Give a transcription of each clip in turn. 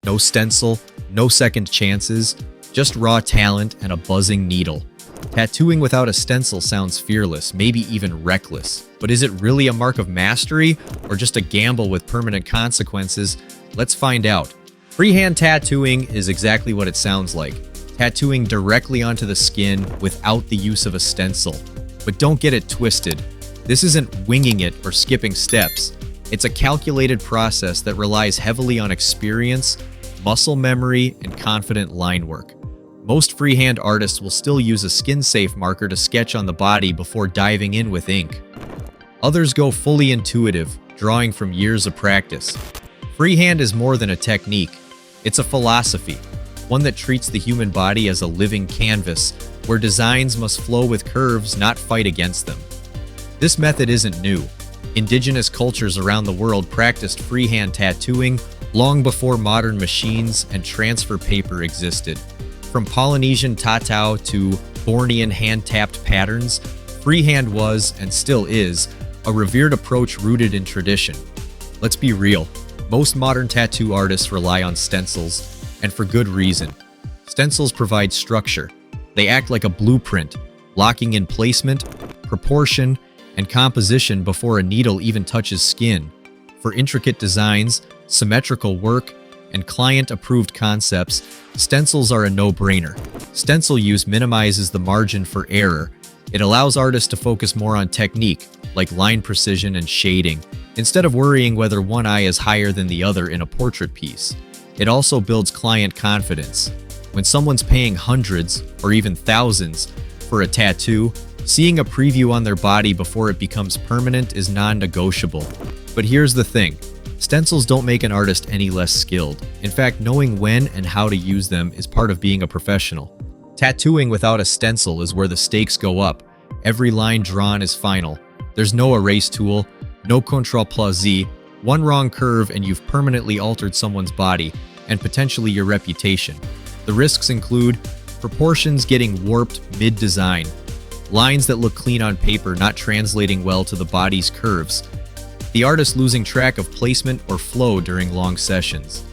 No stencil, no second chances, just raw talent and a buzzing needle. Tattooing without a stencil sounds fearless, maybe even reckless. But is it really a mark of mastery, or just a gamble with permanent consequences? Let's find out. Freehand tattooing is exactly what it sounds like. Tattooing directly onto the skin without the use of a stencil. But don't get it twisted. This isn't winging it or skipping steps. It's a calculated process that relies heavily on experience, muscle memory, and confident line work. Most freehand artists will still use a skin-safe marker to sketch on the body before diving in with ink. Others go fully intuitive, drawing from years of practice. Freehand is more than a technique. It's a philosophy, one that treats the human body as a living canvas, where designs must flow with curves, not fight against them. This method isn't new. Indigenous cultures around the world practiced freehand tattooing long before modern machines and transfer paper existed. From Polynesian tatau to Bornean hand-tapped patterns, freehand was, and still is, a revered approach rooted in tradition. Let's be real, most modern tattoo artists rely on stencils, and for good reason. Stencils provide structure. They act like a blueprint, locking in placement, proportion, and composition before a needle even touches skin. For intricate designs, symmetrical work, and client-approved concepts, stencils are a no-brainer. Stencil use minimizes the margin for error. It allows artists to focus more on technique, like line precision and shading, instead of worrying whether one eye is higher than the other in a portrait piece. It also builds client confidence. When someone's paying hundreds, or even thousands, for a tattoo, seeing a preview on their body before it becomes permanent is non-negotiable. But here's the thing. Stencils don't make an artist any less skilled. In fact, knowing when and how to use them is part of being a professional. Tattooing without a stencil is where the stakes go up. Every line drawn is final. There's no erase tool, no Ctrl+Z, one wrong curve and you've permanently altered someone's body, and potentially your reputation. The risks include proportions getting warped mid-design, lines that look clean on paper not translating well to the body's curves, the artist losing track of placement or flow during long sessions.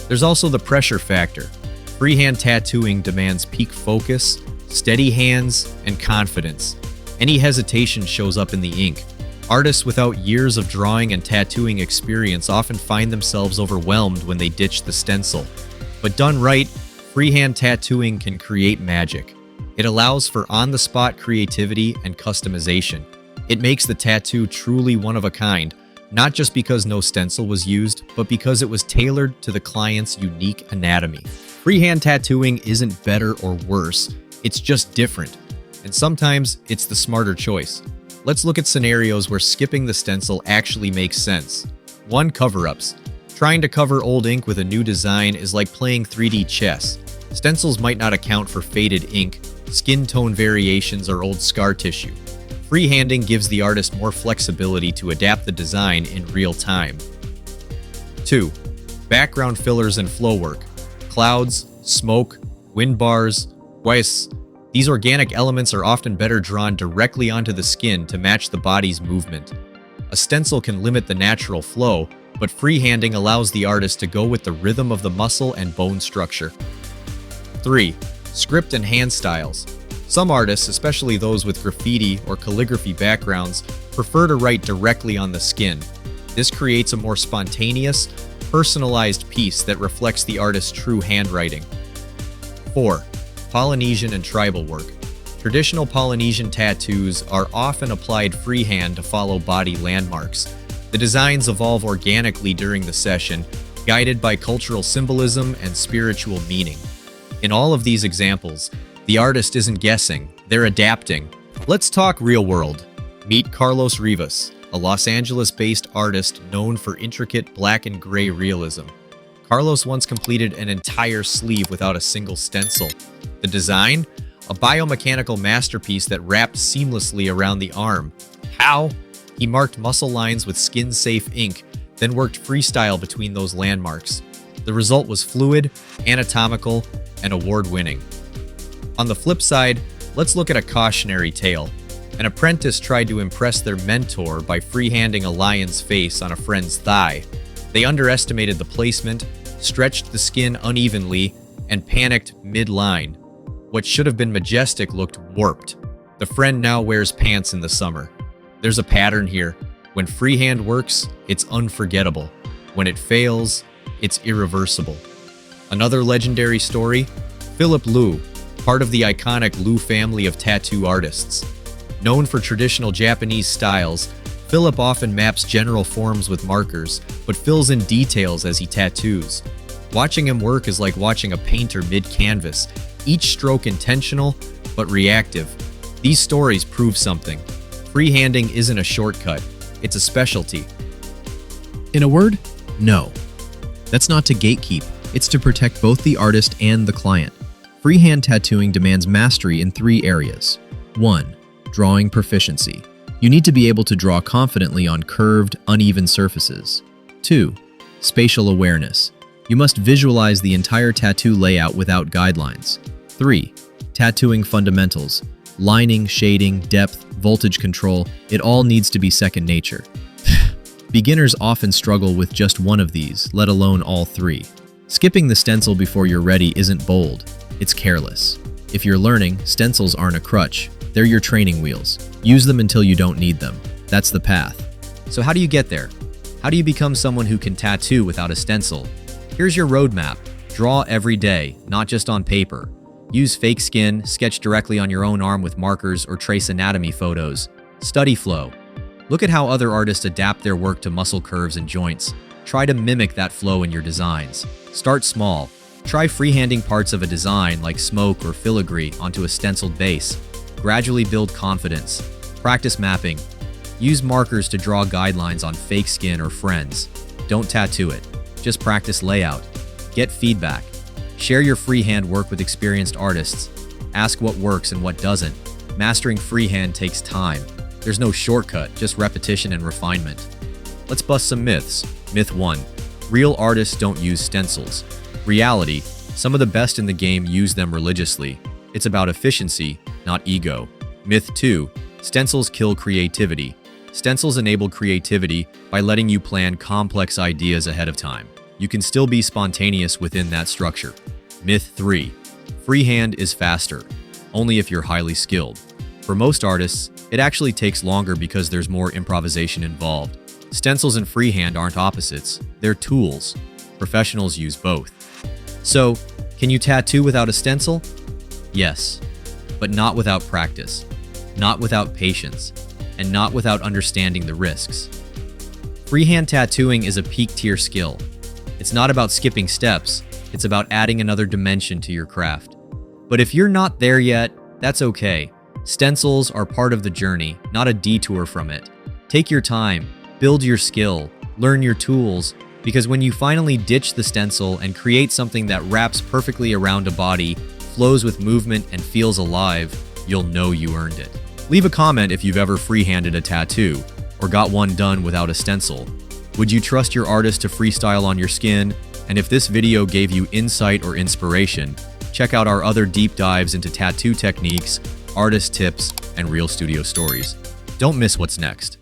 There's also the pressure factor. Freehand tattooing demands peak focus, steady hands, and confidence. Any hesitation shows up in the ink. Artists without years of drawing and tattooing experience often find themselves overwhelmed when they ditch the stencil. But done right, freehand tattooing can create magic. It allows for on-the-spot creativity and customization. It makes the tattoo truly one of a kind, not just because no stencil was used, but because it was tailored to the client's unique anatomy. Freehand tattooing isn't better or worse, it's just different. And sometimes it's the smarter choice. Let's look at scenarios where skipping the stencil actually makes sense. 1. Cover-ups. Trying to cover old ink with a new design is like playing 3D chess. Stencils might not account for faded ink, skin tone variations, or old scar tissue. Freehanding gives the artist more flexibility to adapt the design in real time. 2. Background fillers and flow work. Clouds, smoke, wind bars, voice. These organic elements are often better drawn directly onto the skin to match the body's movement. A stencil can limit the natural flow, but freehanding allows the artist to go with the rhythm of the muscle and bone structure. 3. Script and hand styles. Some artists, especially those with graffiti or calligraphy backgrounds, prefer to write directly on the skin. This creates a more spontaneous, personalized piece that reflects the artist's true handwriting. 4. Polynesian and tribal work. Traditional Polynesian tattoos are often applied freehand to follow body landmarks. The designs evolve organically during the session, guided by cultural symbolism and spiritual meaning. In all of these examples, the artist isn't guessing, they're adapting. Let's talk real world. Meet Carlos Rivas, a Los Angeles-based artist known for intricate black and gray realism. Carlos once completed an entire sleeve without a single stencil. The design? A biomechanical masterpiece that wrapped seamlessly around the arm. How? He marked muscle lines with skin-safe ink, then worked freestyle between those landmarks. The result was fluid, anatomical, and award-winning. On the flip side, let's look at a cautionary tale. An apprentice tried to impress their mentor by freehanding a lion's face on a friend's thigh. They underestimated the placement, stretched the skin unevenly, and panicked mid-line. What should have been majestic looked warped. The friend now wears pants in the summer. There's a pattern here. When freehand works, it's unforgettable. When it fails, it's irreversible. Another legendary story, Philip Liu, part of the iconic Liu family of tattoo artists. Known for traditional Japanese styles, Philip often maps general forms with markers, but fills in details as he tattoos. Watching him work is like watching a painter mid-canvas, each stroke intentional, but reactive. These stories prove something. Freehanding isn't a shortcut, it's a specialty. In a word, no. That's not to gatekeep, it's to protect both the artist and the client. Freehand tattooing demands mastery in 3 areas. 1. Drawing proficiency. You need to be able to draw confidently on curved, uneven surfaces. 2. Spatial awareness. You must visualize the entire tattoo layout without guidelines. 3. Tattooing fundamentals. Lining, shading, depth, voltage control, it all needs to be second nature. Beginners often struggle with just one of these, let alone all 3. Skipping the stencil before you're ready isn't bold, it's careless. If you're learning, stencils aren't a crutch, they're your training wheels. Use them until you don't need them. That's the path. So how do you get there? How do you become someone who can tattoo without a stencil? Here's your roadmap. Draw every day, not just on paper. Use fake skin, sketch directly on your own arm with markers, or trace anatomy photos. Study flow. Look at how other artists adapt their work to muscle curves and joints. Try to mimic that flow in your designs. Start small. Try freehanding parts of a design like smoke or filigree onto a stenciled base. Gradually build confidence. Practice mapping. Use markers to draw guidelines on fake skin or friends. Don't tattoo it. Just practice layout. Get feedback. Share your freehand work with experienced artists. Ask what works and what doesn't. Mastering freehand takes time. There's no shortcut, just repetition and refinement. Let's bust some myths. Myth 1. Real artists don't use stencils. Reality, some of the best in the game use them religiously. It's about efficiency, not ego. Myth 2. Stencils kill creativity. Stencils enable creativity by letting you plan complex ideas ahead of time. You can still be spontaneous within that structure. Myth 3. Freehand is faster, only if you're highly skilled. For most artists, it actually takes longer because there's more improvisation involved. Stencils and freehand aren't opposites, they're tools. Professionals use both. So, can you tattoo without a stencil? Yes, but not without practice, not without patience, and not without understanding the risks. Freehand tattooing is a peak-tier skill. It's not about skipping steps, it's about adding another dimension to your craft. But if you're not there yet, that's okay. Stencils are part of the journey, not a detour from it. Take your time, build your skill, learn your tools, because when you finally ditch the stencil and create something that wraps perfectly around a body, flows with movement, and feels alive, you'll know you earned it. Leave a comment if you've ever freehanded a tattoo, or got one done without a stencil. Would you trust your artist to freestyle on your skin? And if this video gave you insight or inspiration, check out our other deep dives into tattoo techniques, artist tips, and real studio stories. Don't miss what's next.